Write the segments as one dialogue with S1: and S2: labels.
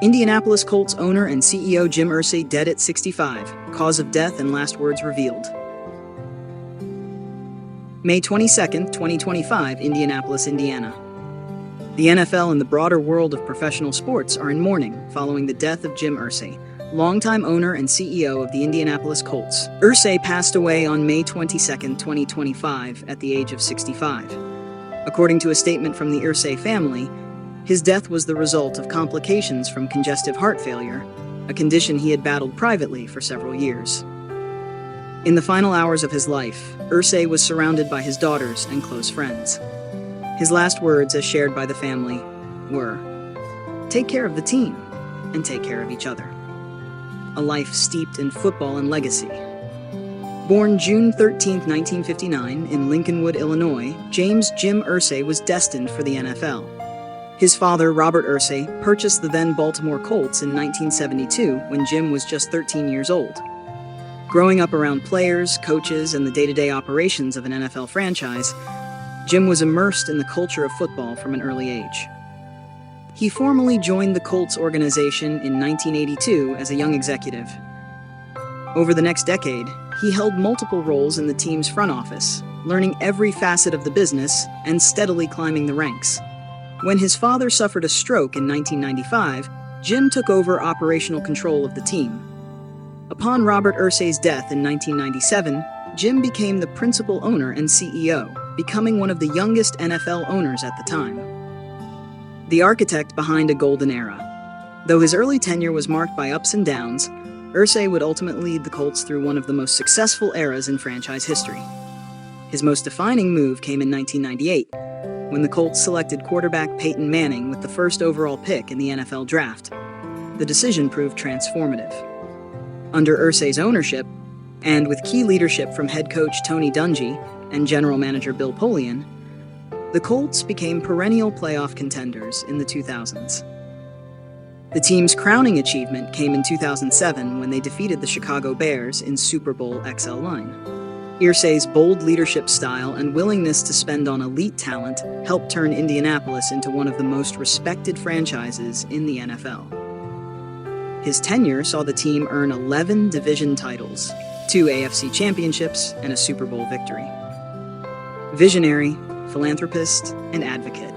S1: Indianapolis Colts owner and CEO Jim Irsay dead at 65. Cause of death and last words revealed. May 22, 2025, Indianapolis, Indiana. The NFL and the broader world of professional sports are in mourning following the death of Jim Irsay, longtime owner and CEO of the Indianapolis Colts. Irsay passed away on May 22, 2025, at the age of 65. According to a statement from the Irsay family, his death was the result of complications from congestive heart failure, a condition he had battled privately for several years. In the final hours of his life, Irsay was surrounded by his daughters and close friends. His last words, as shared by the family, were, "Take care of the team, and take care of each other." A life steeped in football and legacy. Born June 13, 1959, in Lincolnwood, Illinois, James Jim Irsay was destined for the NFL. His father, Robert Irsay, purchased the then Baltimore Colts in 1972 when Jim was just 13 years old. Growing up around players, coaches, and the day-to-day operations of an NFL franchise, Jim was immersed in the culture of football from an early age. He formally joined the Colts organization in 1982 as a young executive. Over the next decade, he held multiple roles in the team's front office, learning every facet of the business and steadily climbing the ranks. When his father suffered a stroke in 1995, Jim took over operational control of the team. Upon Robert Irsay's death in 1997, Jim became the principal owner and CEO, becoming one of the youngest NFL owners at the time. The architect behind a golden era. Though his early tenure was marked by ups and downs, Irsay would ultimately lead the Colts through one of the most successful eras in franchise history. His most defining move came in 1998, when the Colts selected quarterback Peyton Manning with the first overall pick in the NFL draft. The decision proved transformative. Under Irsay's ownership, and with key leadership from head coach Tony Dungy and general manager Bill Polian, the Colts became perennial playoff contenders in the 2000s. The team's crowning achievement came in 2007 when they defeated the Chicago Bears in Super Bowl XL9. Irsay's bold leadership style and willingness to spend on elite talent helped turn Indianapolis into one of the most respected franchises in the NFL. His tenure saw the team earn 11 division titles, 2 AFC championships, and a Super Bowl victory. Visionary, philanthropist, and advocate.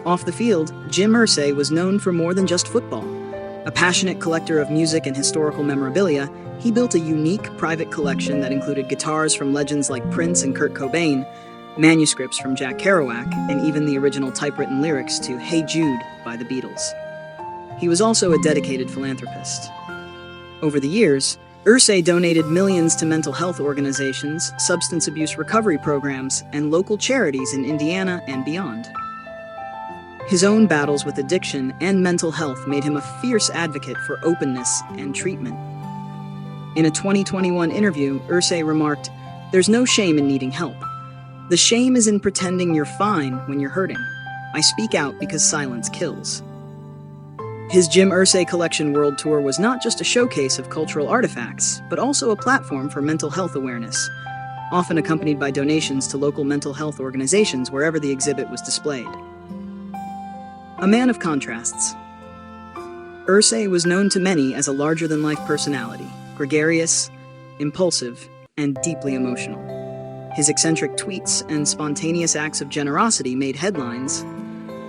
S1: Off the field, Jim Irsay was known for more than just football. A passionate collector of music and historical memorabilia, he built a unique private collection that included guitars from legends like Prince and Kurt Cobain, manuscripts from Jack Kerouac, and even the original typewritten lyrics to Hey Jude by the Beatles. He was also a dedicated philanthropist. Over the years, Irsay donated millions to mental health organizations, substance abuse recovery programs, and local charities in Indiana and beyond. His own battles with addiction and mental health made him a fierce advocate for openness and treatment. In a 2021 interview, Irsay remarked, "There's no shame in needing help. The shame is in pretending you're fine when you're hurting. I speak out because silence kills." His Jim Irsay Collection World Tour was not just a showcase of cultural artifacts, but also a platform for mental health awareness, often accompanied by donations to local mental health organizations wherever the exhibit was displayed. A man of contrasts. Irsay was known to many as a larger-than-life personality, gregarious, impulsive, and deeply emotional. His eccentric tweets and spontaneous acts of generosity made headlines,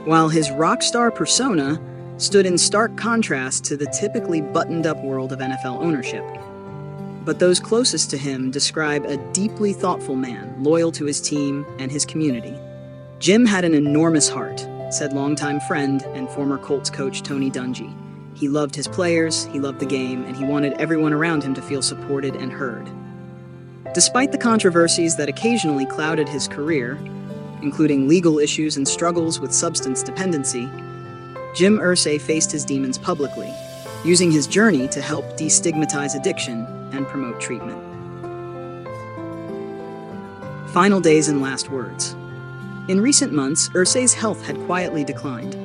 S1: while his rock star persona stood in stark contrast to the typically buttoned-up world of NFL ownership. But those closest to him describe a deeply thoughtful man, loyal to his team and his community. Jim had an enormous heart, said longtime friend and former Colts coach Tony Dungy. He loved his players, he loved the game, and he wanted everyone around him to feel supported and heard. Despite the controversies that occasionally clouded his career, including legal issues and struggles with substance dependency, Jim Irsay faced his demons publicly, using his journey to help destigmatize addiction and promote treatment. Final days and last words. In recent months, Irsay's health had quietly declined.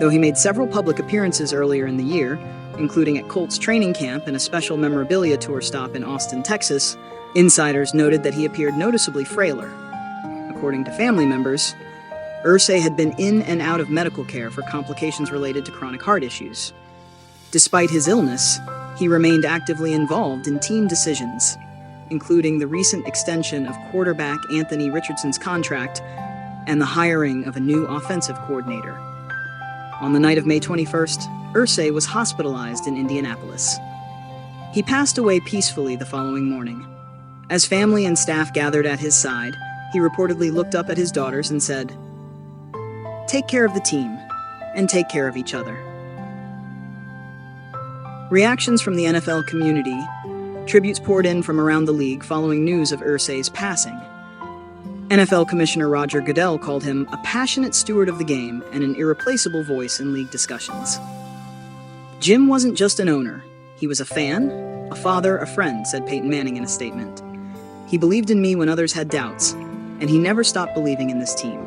S1: Though he made several public appearances earlier in the year, including at Colts training camp and a special memorabilia tour stop in Austin, Texas, insiders noted that he appeared noticeably frailer. According to family members, Irsay had been in and out of medical care for complications related to chronic heart issues. Despite his illness, he remained actively involved in team decisions, including the recent extension of quarterback Anthony Richardson's contract and the hiring of a new offensive coordinator. On the night of May 21st, Irsay was hospitalized in Indianapolis. He passed away peacefully the following morning. As family and staff gathered at his side, he reportedly looked up at his daughters and said, "Take care of the team, and take care of each other." Reactions from the NFL community, tributes poured in from around the league following news of Irsay's passing. NFL Commissioner Roger Goodell called him a passionate steward of the game and an irreplaceable voice in league discussions. "Jim wasn't just an owner. He was a fan, a father, a friend," said Peyton Manning in a statement. "He believed in me when others had doubts, and he never stopped believing in this team.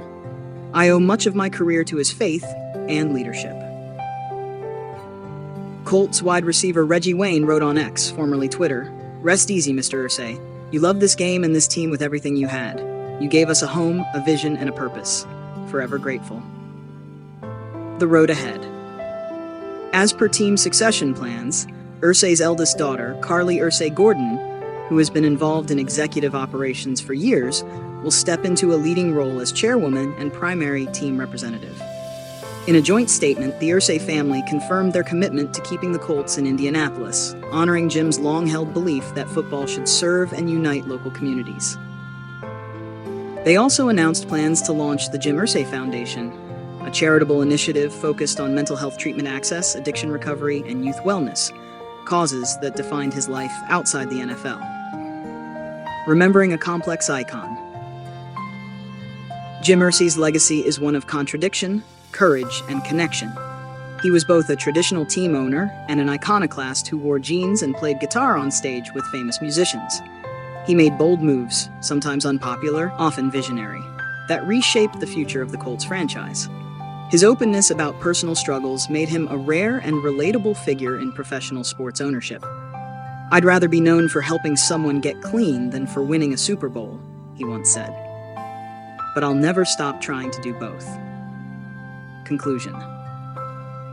S1: I owe much of my career to his faith and leadership." Colts wide receiver Reggie Wayne wrote on X, formerly Twitter, "Rest easy, Mr. Irsay. You loved this game and this team with everything you had. You gave us a home, a vision, and a purpose. Forever grateful." The road ahead. As per team succession plans, Irsay's eldest daughter, Carly Irsay Gordon, who has been involved in executive operations for years, will step into a leading role as chairwoman and primary team representative. In a joint statement, the Irsay family confirmed their commitment to keeping the Colts in Indianapolis, honoring Jim's long-held belief that football should serve and unite local communities. They also announced plans to launch the Jim Irsay Foundation, a charitable initiative focused on mental health treatment access, addiction recovery, and youth wellness, causes that defined his life outside the NFL. Remembering a complex icon. Jim Irsay's legacy is one of contradiction, courage, and connection. He was both a traditional team owner and an iconoclast who wore jeans and played guitar on stage with famous musicians. He made bold moves, sometimes unpopular, often visionary, that reshaped the future of the Colts franchise. His openness about personal struggles made him a rare and relatable figure in professional sports ownership. "I'd rather be known for helping someone get clean than for winning a Super Bowl," he once said. "But I'll never stop trying to do both." Conclusion.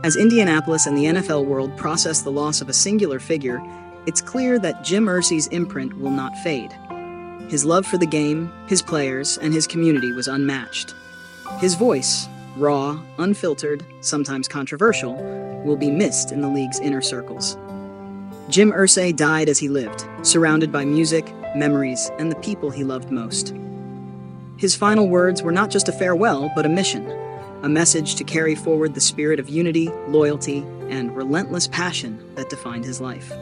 S1: As Indianapolis and the NFL world process the loss of a singular figure, it's clear that Jim Irsay's imprint will not fade. His love for the game, his players, and his community was unmatched. His voice, raw, unfiltered, sometimes controversial, will be missed in the league's inner circles. Jim Irsay died as he lived, surrounded by music, memories, and the people he loved most. His final words were not just a farewell, but a mission, a message to carry forward the spirit of unity, loyalty, and relentless passion that defined his life.